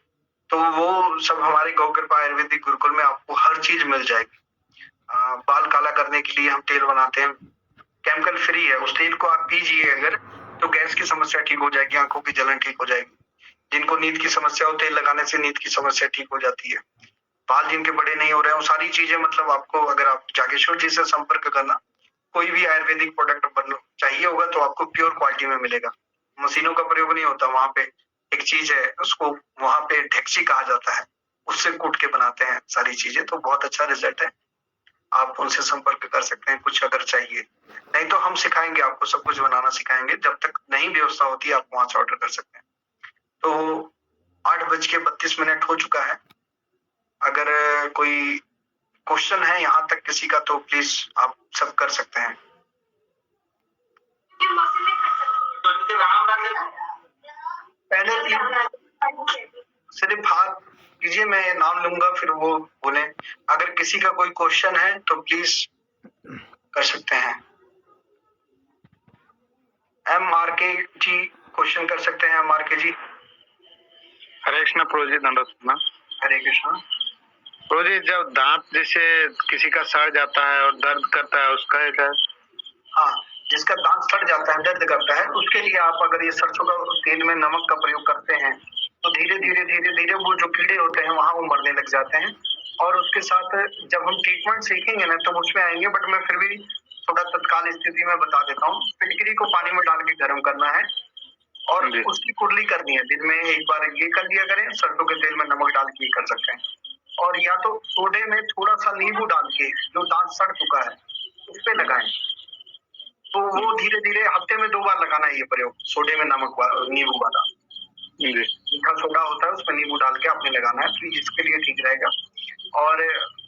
तो वो सब हमारे गौ कृपा आयुर्वेदिक गुरुकुल में आपको हर चीज मिल जाएगी। बाल काला करने के लिए हम तेल बनाते हैं, केमिकल फ्री है, उस तेल को आप पीजिए अगर तो गैस की समस्या ठीक हो जाएगी, आंखों की जलन ठीक हो जाएगी। जिनको नींद की समस्या हो, तेल लगाने से नींद की समस्या ठीक हो जाती है। बाल जिनके बड़े नहीं हो रहे हैं, वो सारी चीजें, मतलब आपको अगर आप जागेश्वर जी से संपर्क करना, कोई भी आयुर्वेदिक प्रोडक्ट चाहिए होगा तो आपको प्योर क्वालिटी में मिलेगा। मशीनों का प्रयोग नहीं होता वहां पे। एक चीज है, उसको वहां पे ढेक्सी कहा जाता है, उससे कूट के बनाते हैं सारी चीजें, तो बहुत अच्छा रिजल्ट है। आप उनसे संपर्क कर सकते हैं कुछ अगर चाहिए, नहीं तो हम सिखाएंगे आपको, सब कुछ बनाना सिखाएंगे। जब तक नहीं व्यवस्था होती आप वहां से ऑर्डर कर सकते हैं। तो 8:32 हो चुका है। अगर कोई क्वेश्चन है यहाँ तक किसी का तो प्लीज आप सब कर सकते हैं। पहले सिर्फ हाथ कीजिए, मैं नाम लूंगा फिर वो बोले। अगर किसी का कोई क्वेश्चन है तो प्लीज कर सकते हैं। MRK जी क्वेश्चन कर सकते हैं। MRK जी। हरे कृष्णा प्रभु जी, दंडवत। हरे कृष्णा प्रभु जी, जब दांत जैसे किसी का सड़ जाता है और दर्द करता है, उसका है? हाँ, जिसका दांत सड़ जाता है, दर्द करता है, उसके लिए आप अगर ये सरसों का तेल में नमक का प्रयोग करते हैं तो धीरे धीरे वो जो कीड़े होते हैं वहां वो मरने लग जाते हैं। और उसके साथ जब हम ट्रीटमेंट सीखेंगे ना तब उसमें आएंगे, बट मैं फिर भी थोड़ा तत्काल स्थिति में बता देता हूँ। फिटकरी को पानी में डाल के गर्म करना है और उसकी कुरली करनी है। दिन में एक बार ये कर लिया करें, सरसों के तेल में नमक डाल के कर सकते हैं। और या तो सोडे में थोड़ा सा नींबू डाल के जो दांत सड़ चुका है उस पे लगाएं, तो वो धीरे धीरे हफ्ते में 2 बार लगाना है ये प्रयोग, सोडे में नमक नींबू वाला। मीठा सोडा होता है उसमें नींबू डाल के आपने लगाना है, तो इसके लिए ठीक रहेगा। और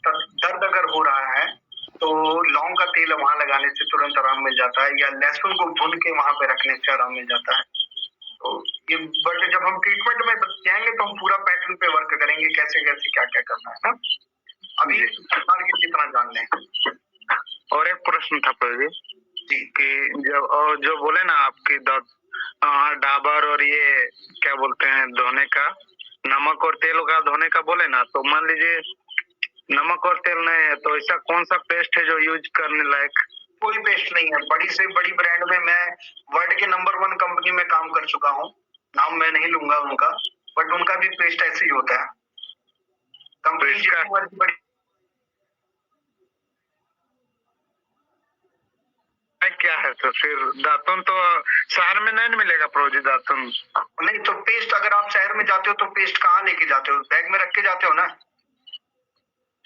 दर्द अगर हो रहा है तो लौंग का तेल वहां लगाने से तुरंत आराम मिल जाता है, या लहसुन को भून के वहां पे रखने से आराम मिल जाता है। तो ये बट जब हम ट्रीटमेंट में जाएंगे तो हम पूरा पैटर्न पे वर्क करेंगे, कैसे कैसे क्या क्या करना है ना। अभी सरकार के जितना जान लें। और एक प्रश्न था प्रभु जी कि जब और जो बोले ना आपकी डाबर और ये क्या बोलते हैं धोने का, नमक और तेल का धोने का बोले ना, तो मान लीजिए नमक और तेल नहीं है तो ऐसा कौन सा पेस्ट है जो यूज करने लायक? कोई पेस्ट नहीं है। बड़ी से बड़ी ब्रांड में मैं वर्ल्ड के नंबर 1 कंपनी में काम कर चुका हूँ, नाम मैं नहीं लूंगा उनका, बट उनका भी पेस्ट ऐसे ही होता है। कंपनी जितनी बड़ी क्या है तो फिर दातुन तो शहर में नहीं मिलेगा प्रभु जी, दातुन नहीं तो पेस्ट अगर आप शहर में जाते हो तो पेस्ट कहाँ लेके जाते हो, बैग में रख के जाते हो ना।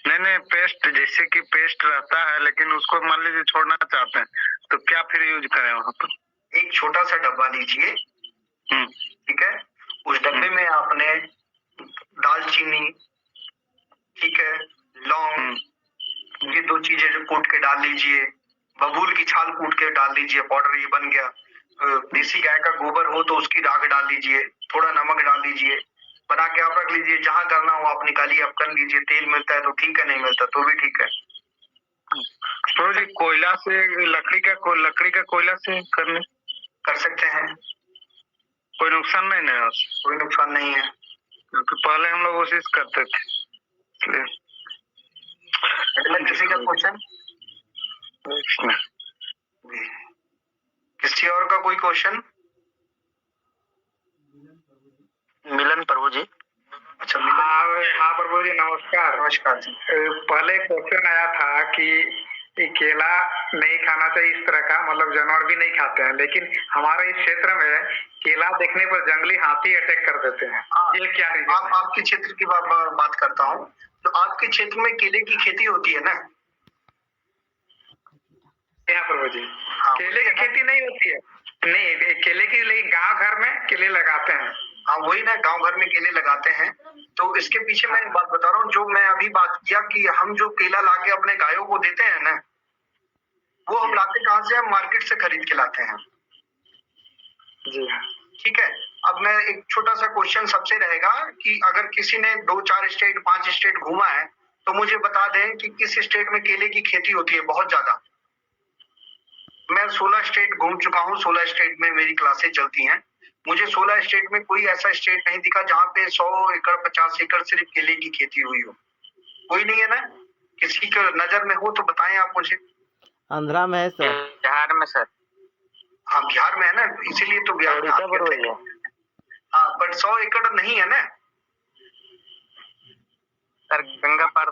नहीं पेस्ट जैसे कि पेस्ट रहता है लेकिन उसको मान लीजिए छोड़ना चाहते हैं तो क्या फिर यूज करें वहाँ पर? एक छोटा सा डब्बा लीजिए, ठीक है, उस डब्बे में आपने दालचीनी, ठीक है, लौंग, ये 2 चीजें जो कूट के डाल लीजिए, बबूल की छाल कूट के डाल लीजिए, पाउडर ये बन गया। देसी गाय का गोबर हो तो उसकी राख डाल लीजिए, थोड़ा नमक डाल लीजिए, बना के आप रख लीजिए। जहां करना हो आप निकालिए, आप कर लीजिए। तेल मिलता है तो ठीक है, नहीं मिलता तो भी ठीक है। तो जी कोयला से, लकड़ी का कोयला से कर सकते हैं, कोई नुकसान नहीं है? कोई नुकसान नहीं है, क्योंकि पहले हम लोग कोशिश करते थे इसलिए। अगला किसी का क्वेश्चन? किसी और का कोई क्वेश्चन? मिलन प्रभु जी। अच्छा मिलन। हाँ प्रभु जी नमस्कार। नमस्कार जी। पहले क्वेश्चन आया था कि ये केला नहीं खाना चाहिए, इस तरह का मतलब जानवर भी नहीं खाते हैं, लेकिन हमारे इस क्षेत्र में केला देखने पर जंगली हाथी अटैक कर देते हैं। हाँ, ये क्या रीजन है? आपके क्षेत्र की बात करता हूँ। तो आपके क्षेत्र में केले की खेती होती है ना? हाँ प्रभु जी, हाँ, केले की खेती नहीं होती है। नहीं, केले की लेकिन गांव घर में केले लगाते हैं। हाँ वही ना, गांव घर में केले लगाते हैं। तो इसके पीछे मैं एक बात बता रहा हूँ, जो मैं अभी बात किया कि हम जो केला लाके अपने गायों को देते हैं ना, वो हम लाते कहाँ से? हम मार्केट से खरीद के लाते हैं। जी हाँ। ठीक है। अब मैं एक छोटा सा क्वेश्चन सबसे रहेगा कि अगर किसी ने 2-4 स्टेट 5 स्टेट घूमा है तो मुझे बता दें कि किस स्टेट में केले की खेती होती है बहुत ज्यादा। मैं 16 स्टेट घूम चुका हूँ, 16 स्टेट में मेरी क्लासेस चलती हैं। मुझे 16 स्टेट में कोई ऐसा स्टेट नहीं दिखा जहाँ पे 100 एकड़ 50 एकड़ सिर्फ केले की खेती हुई हो। कोई नहीं है ना? किसी के नजर में हो तो बताएं आप मुझे। आंध्रा में है सर। बिहार में सर। हाँ बिहार में है ना, इसीलिए तो बिहार में। हाँ पर 100 एकड़ नहीं है ना सर, गंगा पार।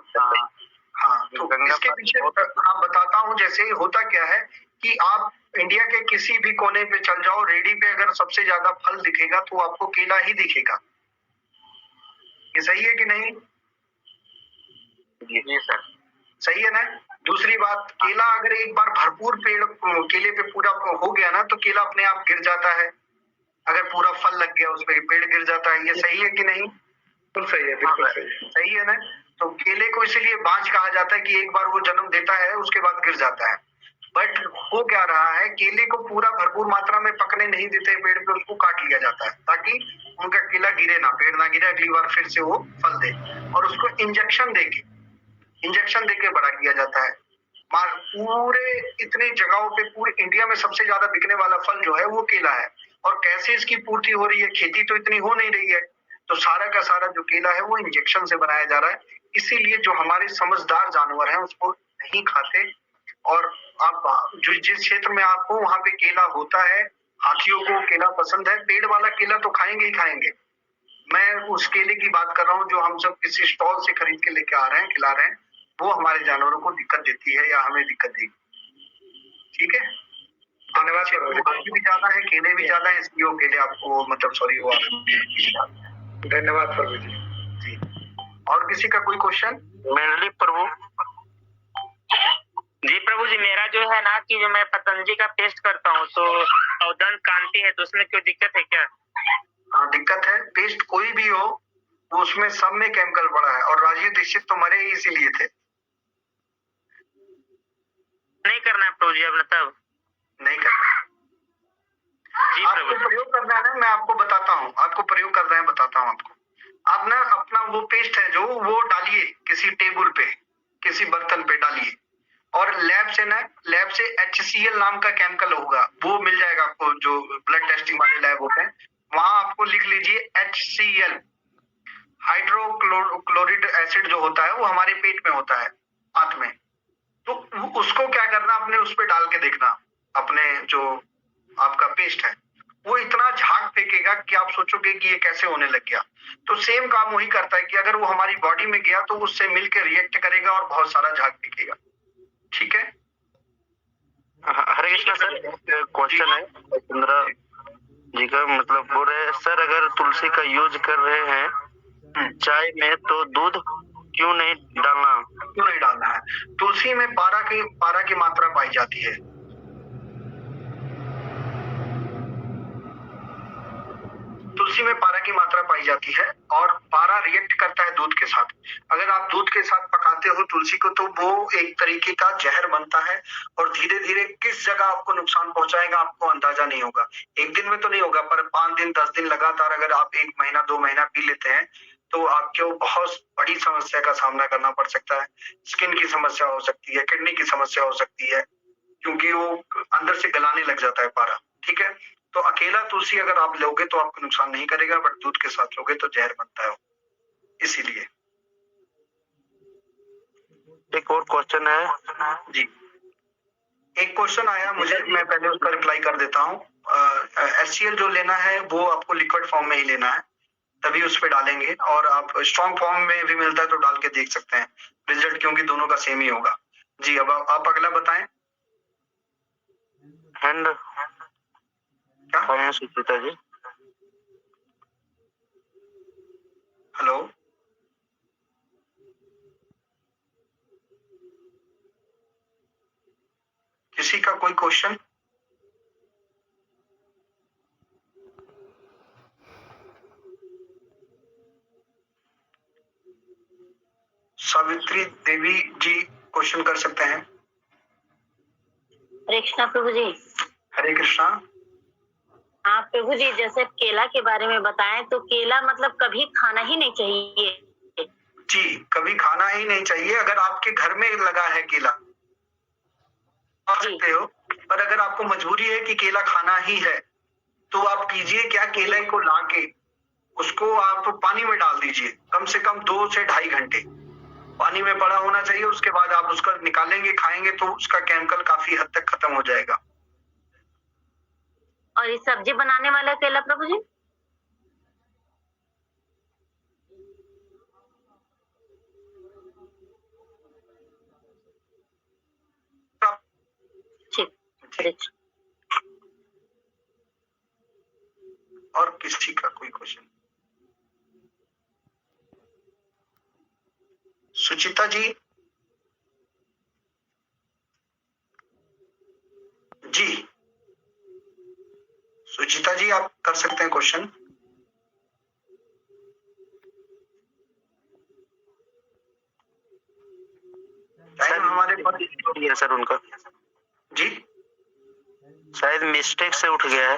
हाँ तो इसके पीछे हाँ बताता हूँ। जैसे होता क्या है कि आप इंडिया के किसी भी कोने पे चल जाओ, रेडी पे अगर सबसे ज्यादा फल दिखेगा तो आपको केला ही दिखेगा। ये सही है कि नहीं? जी सर। सही है ना? दूसरी बात, केला अगर एक बार भरपूर पेड़ केले पे पूरा हो गया ना तो केला अपने आप गिर जाता है। अगर पूरा फल लग गया उसपे पेड़ गिर जाता है। ये सही है कि नहीं? बिल्कुल सही है, बिल्कुल सही है। सही है ना? तो केले को इसीलिए बांझ कहा जाता है कि एक बार वो जन्म देता है उसके बाद गिर जाता है। बट हो क्या रहा है, केले को पूरा भरपूर मात्रा में पकने नहीं देते पेड़ पे, उसको काट लिया जाता है ताकि उनका केला गिरे ना, पेड़ ना गिरे, अगली बार फिर से वो फल दे। और उसको इंजेक्शन देके बड़ा किया जाता है। पूरे इतने जगहों पे पूरे इंडिया में सबसे ज्यादा बिकने वाला फल जो है वो केला है। और कैसे इसकी पूर्ति हो रही है? खेती तो इतनी हो नहीं रही है, तो सारा का सारा जो केला है वो इंजेक्शन से बनाया जा रहा है। इसीलिए जो हमारे समझदार जानवर हैं उसको नहीं खाते। और आप जो जिस क्षेत्र में आप हो वहां पे केला होता है, हाथियों को केला पसंद है, पेड़ वाला केला तो खाएंगे ही खाएंगे। मैं उस केले की बात कर रहा हूँ जो हम सब किसी स्टॉल से खरीद के लेके आ रहे हैं, खिला रहे हैं, वो हमारे जानवरों को दिक्कत देती है या हमें दिक्कत देगी। ठीक है, धन्यवाद। बाकी भी ज्यादा है, केले भी ज्यादा है, इसलिए वो केले आपको मतलब सॉरी वो धन्यवाद प्रभु जी। जी। और किसी का कोई क्वेश्चन? मेरे प्रभु जी। प्रभु जी मेरा जो है ना कि जो मैं पतंजलि का पेस्ट करता हूँ तो और दंत कांति है, तो उसमें कोई दिक्कत है क्या? हाँ दिक्कत है। पेस्ट कोई भी हो वो उसमें सब में केमिकल पड़ा है। और राजीव दीक्षित तो मरे ही इसीलिए थे। नहीं करना है प्रभु जी अब, मतलब नहीं करना जी आपको प्रभु। प्रयोग करना है ना, मैं आपको बताता हूँ। आपको प्रयोग करना है, बताता हूँ आपको। आप ना अपना वो पेस्ट है जो वो डालिए किसी टेबल पे, किसी बर्तन पे डालिए। और लैब से HCl नाम का केमिकल होगा, वो मिल जाएगा आपको, जो ब्लड टेस्टिंग वाले लैब होते हैं वहां आपको लिख लीजिए HCl, हाइड्रोक्लोरिड एसिड जो होता है वो हमारे पेट में होता है, आंत में। तो उसको क्या करना, अपने उस पे डाल के देखना, अपने जो आपका पेस्ट है वो इतना झाग फेंकेगा कि आप सोचोगे कि ये कैसे होने लग गया। तो सेम काम वही करता है कि अगर वो हमारी बॉडी में गया तो उससे मिलकर रिएक्ट करेगा और बहुत सारा झाग फेंकेगा। ठीक है। हरे कृष्णा सर, क्वेश्चन है चंद्रा जी का, मतलब बोल रहे सर अगर तुलसी का यूज कर रहे हैं चाय में तो दूध क्यों नहीं डालना है? तुलसी में पारा की मात्रा पाई जाती है। तुलसी में पारा की मात्रा पाई जाती है और पारा रिएक्ट करता है दूध के साथ। अगर आप दूध के साथ पकाते हो तुलसी को तो वो एक तरीके का जहर बनता है और धीरे धीरे किस जगह आपको नुकसान पहुंचाएगा आपको अंदाजा नहीं होगा। एक दिन में तो नहीं होगा, पर 5 दिन 10 दिन लगातार अगर आप 1 महीना 2 महीना पी लेते हैं तो आपको बहुत बड़ी समस्या का सामना करना पड़ सकता है। स्किन की समस्या हो सकती है, किडनी की समस्या हो सकती है, क्योंकि वो अंदर से गलाने लग जाता है पारा। ठीक है, तो अकेला तुलसी अगर आप लोगे तो आपको नुकसान नहीं करेगा, बट दूध के साथ लोगे तो जहर बनता है इसीलिए। एक और क्वेश्चन है जी, एक क्वेश्चन आया मुझे, मैं पहले उसका रिप्लाई कर देता हूँ। HCl जो लेना है वो आपको लिक्विड फॉर्म में ही लेना है, तभी उस पे डालेंगे। और आप स्ट्रॉन्ग फॉर्म में भी मिलता है तो डाल के देख सकते हैं रिजल्ट, क्योंकि दोनों का सेम ही होगा। जी, अब आप अगला बताएं। हैंड क्या? सुचिता जी। हेलो, किसी का कोई क्वेश्चन? सावित्री देवी जी क्वेश्चन कर सकते हैं। हरे कृष्णा प्रभु जी। हरे कृष्णा। हाँ प्रभु जी, जैसे केला के बारे में बताएं तो केला मतलब कभी खाना ही नहीं चाहिए। जी, कभी खाना ही नहीं चाहिए। अगर आपके घर में लगा है केला खा सकते हो, पर अगर आपको मजबूरी है कि केला खाना ही है तो आप कीजिए क्या, केले को लाके उसको आप पानी में डाल दीजिए, कम से कम 2 से 2.5 घंटे पानी में पड़ा होना चाहिए। उसके बाद आप उसका निकालेंगे, खाएंगे तो उसका केमिकल काफी हद तक खत्म हो जाएगा। और ये सब्जी बनाने वाला केला प्रभु जी? ठीक, हरे कृष्ण। और किसी का कोई क्वेश्चन? सुचिता जी। जी, सुचिता जी आप कर सकते हैं क्वेश्चन। टाइम हमारे पास है सर उनका, जी। शायद मिस्टेक से उठ गया है।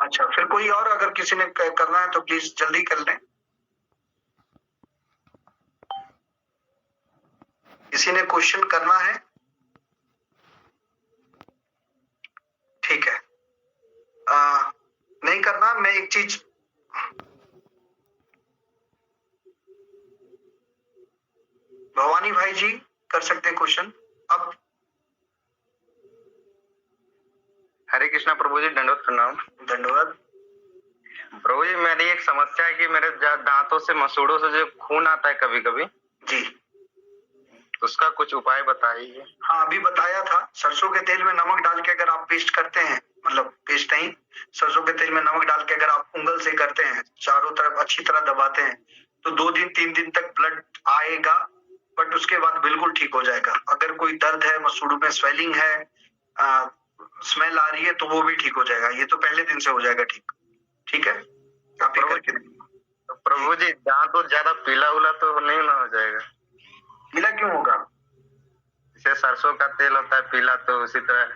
अच्छा, फिर कोई और अगर किसी ने करना है तो प्लीज जल्दी कर लें। किसी ने क्वेश्चन करना है? ठीक है। नहीं करना, मैं एक चीज भवानी भाई जी कर सकते हैं क्वेश्चन अब। हरे कृष्णा प्रभु जी, दंडवत प्रणाम। धन्यवाद। प्रभु जी, मेरी एक समस्या है कि मेरे दांतों से, मसूड़ों से जो खून आता है कभी कभी, जी, उसका कुछ उपाय बताइए। हाँ अभी बताया था। सरसों के तेल में नमक डाल के अगर आप पेस्ट करते हैं, मतलब पेस्ट नहीं, सरसों के तेल में नमक डाल के अगर आप उंगल से करते हैं, चारों तरफ अच्छी तरह दबाते हैं, तो 2 दिन 3 दिन तक ब्लड आएगा, बट उसके बाद बिल्कुल ठीक हो जाएगा। अगर कोई दर्द है, मसूड़ों में स्वेलिंग है, स्मेल आ रही है, तो वो भी ठीक हो जाएगा। ये तो पहले दिन से हो जाएगा ठीक। ठीक है, आप ये करके देखिए। प्रभु जी, दांत तो ज्यादा पीला उला तो नहीं ना हो जाएगा? पीला क्यों होगा? जैसे सरसों का तेल होता है पीला, तो उसी तरह।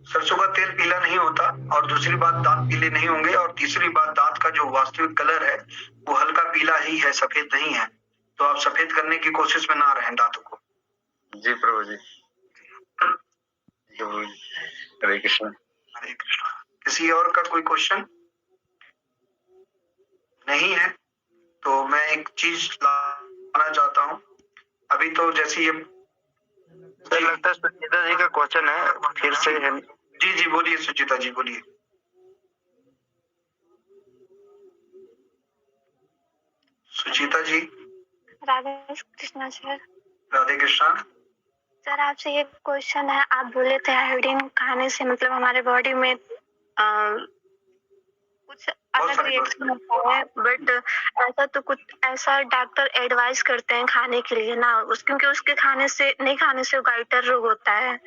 सरसों का तेल पीला नहीं होता, और दूसरी बात दांत पीले नहीं होंगे, और तीसरी बात दांत का जो वास्तविक कलर है वो हल्का पीला ही है, सफेद नहीं है। तो आप सफेद करने की कोशिश में ना रहें दांतों को। जी प्रभु जी। हरे कृष्ण। हरे कृष्णा। किसी और का कोई क्वेश्चन नहीं है तो मैं एक चीज लाना चाहता हूँ अभी। तो जैसे ये सर लगता है सुचिता जी का क्वेश्चन है, फिर से है। जी जी बोलिए सुचिता जी, बोलिए। सुचिता जी। राधे कृष्णा सर। राधे कृष्णा। सर आपसे ये क्वेश्चन है, आप बोले थे आयोडीन खाने से मतलब हमारे बॉडी में कुछ अलग रिएक्शन होता है, बट ऐसा तो कुछ ऐसा डॉक्टर एडवाइस करते हैं खाने के लिए ना, क्योंकि उसके खाने से नहीं खाने से गाइटर रोग होता है,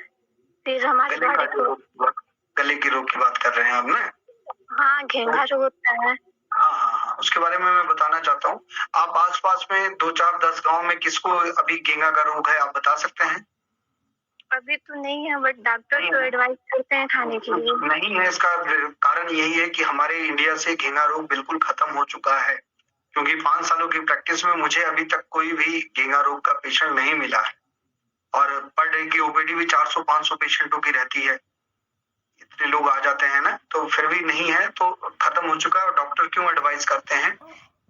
फिर हमारी बॉडी को। गले की रोग की बात कर रहे हैं आप ना? हाँ, घेंघा रोग होता है। हाँ हाँ हाँ, उसके बारे में मैं बताना चाहता हूँ। आप आसपास में 2 4 10 गांव में किसको अभी घेंघा का रोग है, आप बता सकते हैं? अभी तो नहीं है, बट डॉक्टर तो एडवाइस करते हैं खाने के लिए। नहीं है, इसका कारण यही है कि हमारे इंडिया से घेंघा रोग बिल्कुल खत्म हो चुका है, क्योंकि 5 सालों की प्रैक्टिस में मुझे अभी तक कोई भी घेंघा रोग का पेशेंट नहीं मिला है। और पर डे की ओपीडी भी 400-500 पेशेंटों की रहती है, इतने लोग आ जाते हैं ना, तो फिर भी नहीं है, तो खत्म हो चुका है। और डॉक्टर क्यों एडवाइस करते हैं?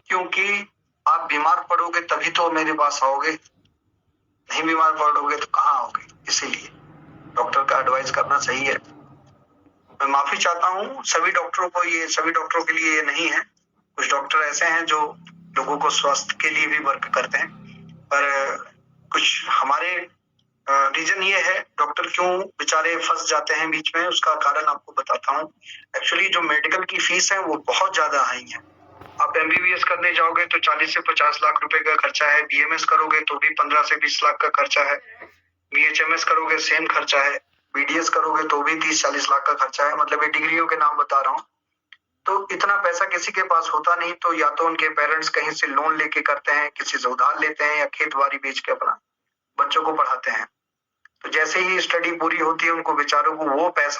क्योंकि आप बीमार पड़ोगे तभी तो मेरे पास आओगे, नहीं बीमार पड़ोगे तो कहाँ आओगे। इसीलिए डॉक्टर का एडवाइस करना सही है। मैं माफी चाहता हूँ सभी डॉक्टरों के लिए ये नहीं है। कुछ डॉक्टर ऐसे हैं जो लोगों को स्वास्थ्य के लिए भी वर्क करते हैं, पर कुछ हमारे रीजन ये है डॉक्टर क्यों बेचारे फंस जाते हैं बीच में, उसका कारण आपको बताता हूँ। एक्चुअली जो मेडिकल की फीस है वो बहुत ज्यादा हाई है। आप MBBS करने जाओगे तो 40 से 50 लाख रुपए का खर्चा है, BMS करोगे तो भी 15 से 20 लाख का खर्चा है, BHMS करोगे सेम खर्चा है, BDS करोगे तो भी 30-40 लाख का खर्चा है। मतलब ये डिग्रियों के नाम बता रहा हूँ। तो इतना पैसा किसी के पास होता नहीं, तो या तो उनके पेरेंट्स कहीं से लोन लेके करते हैं, किसी से उधार लेते हैं, या खेत बाड़ी बेच के अपना बच्चों को पढ़ाते हैं। तो जैसे ही स्टडी पूरी होती है उनको बेचारों को वो पैसा